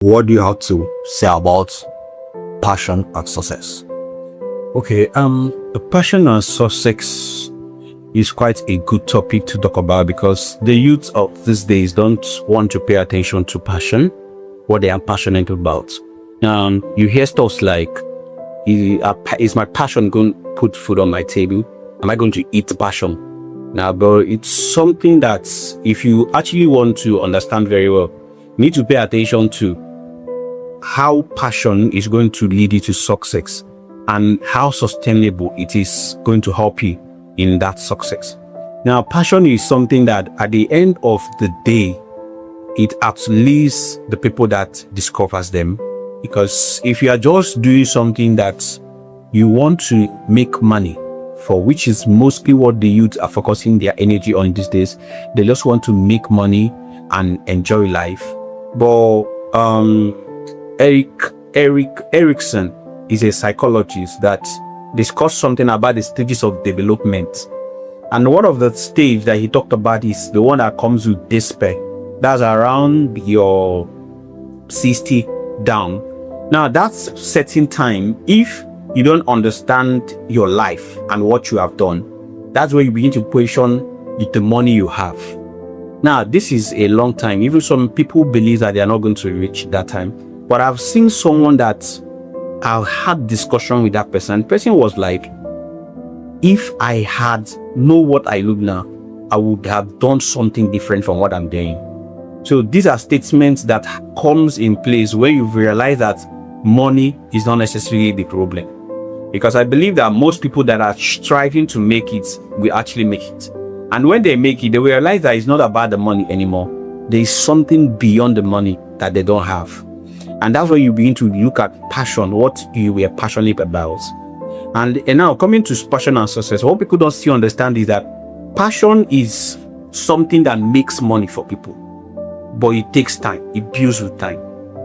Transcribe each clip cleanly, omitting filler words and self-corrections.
What do you have to say about passion and success? Okay, the passion and success is quite a good topic to talk about because the youth of these days don't want to pay attention to passion, what they are passionate about. You hear stuff like, is my passion going to put food on my table? Am I going to eat passion? Now, but it's something that if you actually want to understand very well, you need to pay attention to how passion is going to lead you to success and how sustainable it is going to help you in that success. Now, passion is something that at the end of the day, it outlives the people that discovers them. Because if you are just doing something that you want to make money for, which is mostly what the youth are focusing their energy on these days, they just want to make money and enjoy life. But Erikson is a psychologist that discussed something about the stages of development. And one of the stage that he talked about is the one that comes with despair. That's around your 60 down. Now that's certain time. If you don't understand your life and what you have done, that's where you begin to question the money you have. Now, this is a long time. Even some people believe that they are not going to reach that time. But I've seen someone that I've had discussion with that person. The person was like, if I had know what I look now, I would have done something different from what I'm doing. So these are statements that comes in place where you realize that money is not necessarily the problem. Because I believe that most people that are striving to make it will actually make it. And when they make it, they will realize that it's not about the money anymore. There is something beyond the money that they don't have. And that's where you begin to look at passion, what you were passionate about. And now coming to passion and success, what people don't still understand is that passion is something that makes money for people. But it takes time. It builds with time.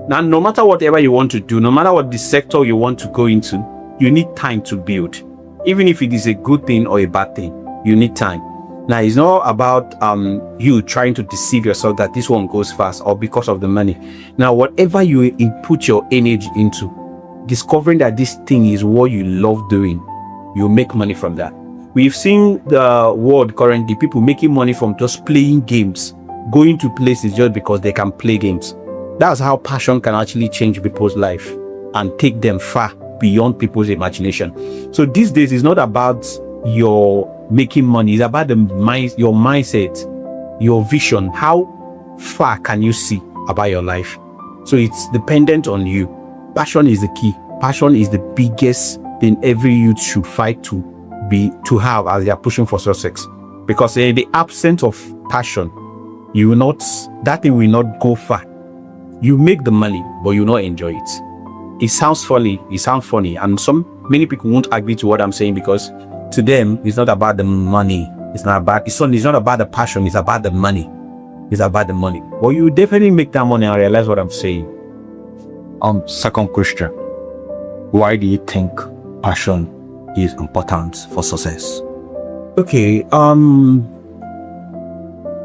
Now, no matter whatever you want to do, no matter what the sector you want to go into, you need time to build. Even if it is a good thing or a bad thing, you need time. Now, it's not about you trying to deceive yourself that this one goes fast or because of the money. Now, whatever you input your energy into, discovering that this thing is what you love doing, you make money from that. We've seen the world currently, people making money from just playing games, going to places just because they can play games. That's how passion can actually change people's life and take them far beyond people's imagination. So these days, it's not about your making money, it's about your mindset, your vision. How far can you see about your life? So it's dependent on you. Passion is the key. Passion is the biggest thing every youth should fight to have as they are pushing for success. Because in the absence of passion, that thing will not go far. You make the money, but you will not enjoy it. It sounds funny, and many people won't agree to what I'm saying because to them, it's not about the money. It's not about the passion. It's about the money. It's about the money. But you definitely make that money and realize what I'm saying. Second question. Why do you think passion is important for success? Okay.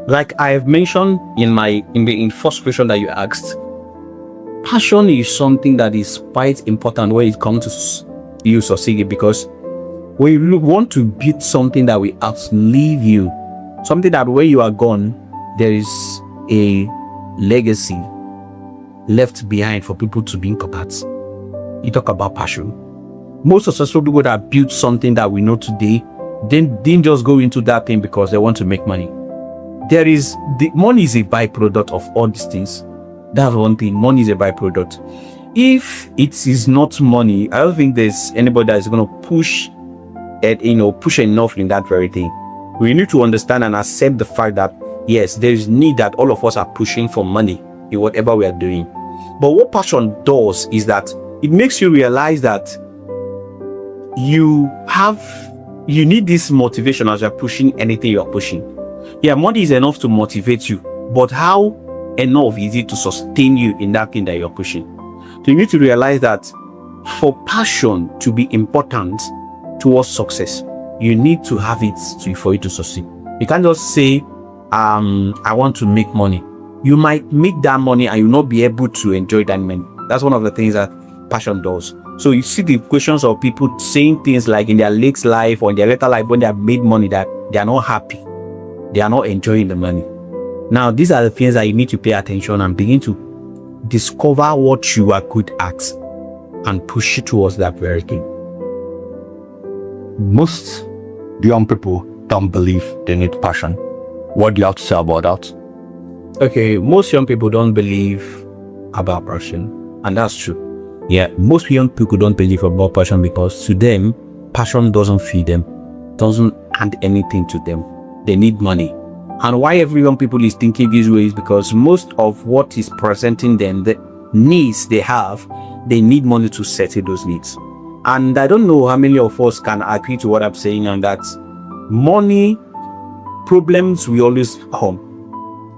Like I have mentioned in the first question that you asked, passion is something that is quite important when it comes to you succeeding, because when you want to build something that will outlive you, something that when you are gone, there is a legacy left behind for people to think about. You talk about passion. Most successful people that built something that we know today, didn't just go into that thing because they want to make money. Money is a byproduct of all these things. That's one thing. Money is a byproduct. If it is not money, I don't think there's anybody that is going to push enough in that very thing. We need to understand and accept the fact that yes, there is need that all of us are pushing for money in whatever we are doing. But what passion does is that it makes you realize that you need this motivation as you're pushing anything you're pushing. Yeah, money is enough to motivate you, but how enough is it to sustain you in that thing that you're pushing? So you need to realize that for passion to be important towards success, you need to have it for you to succeed. You can't just say, I want to make money, you might make that money and you'll not be able to enjoy that money. That's one of the things that passion does. So you see the questions of people saying things like in their late life or in their later life when they have made money that they are not happy. They are not enjoying the money. Now, these are the things that you need to pay attention and begin to discover what you are good at and push it towards that very thing. Most young people don't believe they need passion. What do you have to say about that? Okay, most young people don't believe about passion, and that's true. Yeah, most young people don't believe about passion because to them, passion doesn't feed them, doesn't add anything to them. They need money. And why every young people is thinking this way is because most of what is presenting them, the needs they have, they need money to settle those needs. And I don't know how many of us can agree to what I'm saying, and that money problems will always come.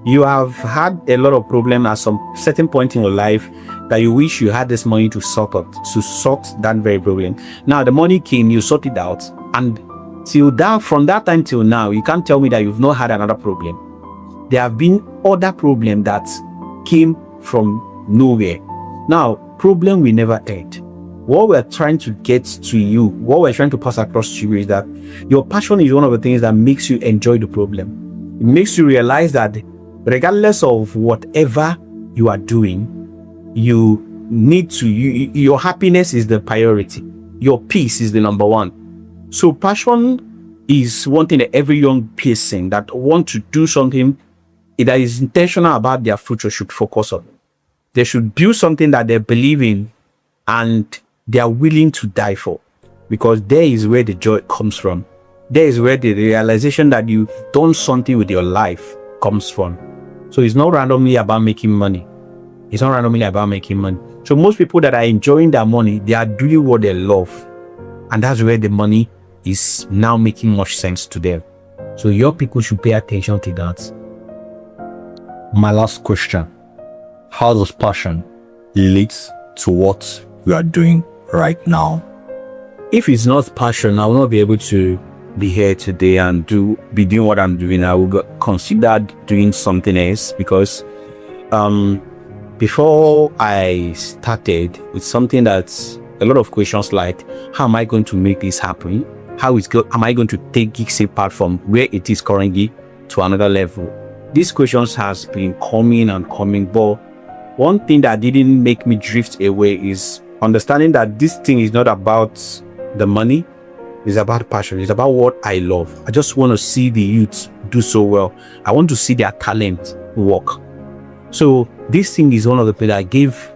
You have had a lot of problems at some certain point in your life that you wish you had this money to sort that very problem. Now the money came, you sort it out, and from that time till now, you can't tell me that you've not had another problem. There have been other problems that came from nowhere. Now, problem we never end. What we're trying to get to you, what we're trying to pass across to you is that your passion is one of the things that makes you enjoy the problem. It makes you realize that regardless of whatever you are doing, you need to, your happiness is the priority. Your peace is the number one. So passion is one thing that every young person that want to do something that is intentional about their future should focus on. They should build something that they believe in and they are willing to die for, because there is where the joy comes from. There is where the realization that you've done something with your life comes from. So it's not randomly about making money. It's not randomly about making money. So most people that are enjoying their money, they are doing what they love. And that's where the money is now making much sense to them. So your people should pay attention to that. My last question. How does passion relate to what you are doing right now? If it's not passion, I will not be able to be here today and be doing what I'm doing. I will consider doing something else, because before I started with something that's a lot of questions like, how am I going to make this happen? Am I going to take Geeks apart from where it is currently to another level? These questions has been coming and coming, but one thing that didn't make me drift away is understanding that this thing is not about the money. It's about passion. It's about what I love. I just want to see the youth do so well. I want to see their talent work. So this thing is one of the things that gave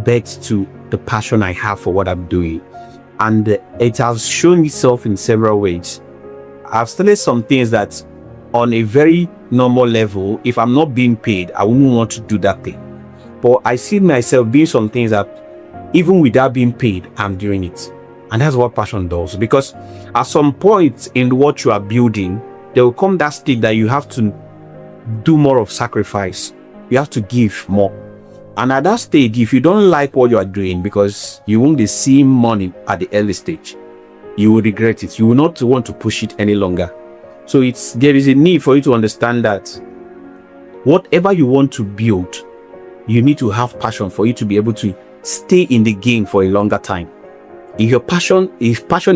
birth to the passion I have for what I'm doing. And it has shown itself in several ways. I've started some things that on a very normal level, if I'm not being paid, I wouldn't want to do that thing. But I see myself doing some things that even without being paid, I'm doing it. And that's what passion does. Because at some point in what you are building, there will come that stage that you have to do more of sacrifice. You have to give more. And at that stage, if you don't like what you are doing, because you won't be seeing money at the early stage, you will regret it. You will not want to push it any longer. So there is a need for you to understand that whatever you want to build, you need to have passion for you to be able to stay in the game for a longer time. If passion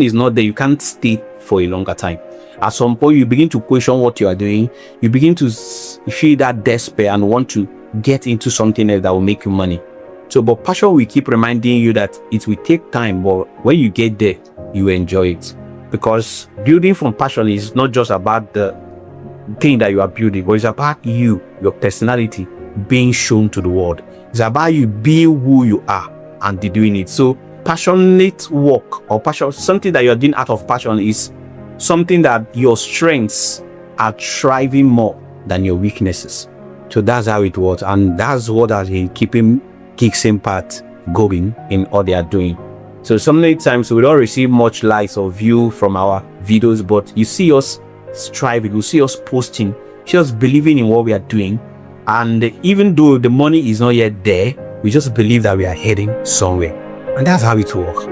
is not there, you can't stay for a longer time. At some point, you begin to question what you are doing. You begin to feel that despair and want to get into something else that will make you money. But passion will keep reminding you that it will take time, but when you get there, you enjoy it. Because building from passion is not just about the thing that you are building, but it's about you, your personality being shown to the world. It's about you being who you are and doing it. So passionate work or passion, something that you're doing out of passion, is something that your strengths are thriving more than your weaknesses. So that's how it works, and that's what has been keeping Geeks Impact going in all they are doing. So many times we don't receive much likes or view from our videos, but you see us striving, you see us posting, just believing in what we are doing. And even though the money is not yet there, we just believe that we are heading somewhere. And that's how it works.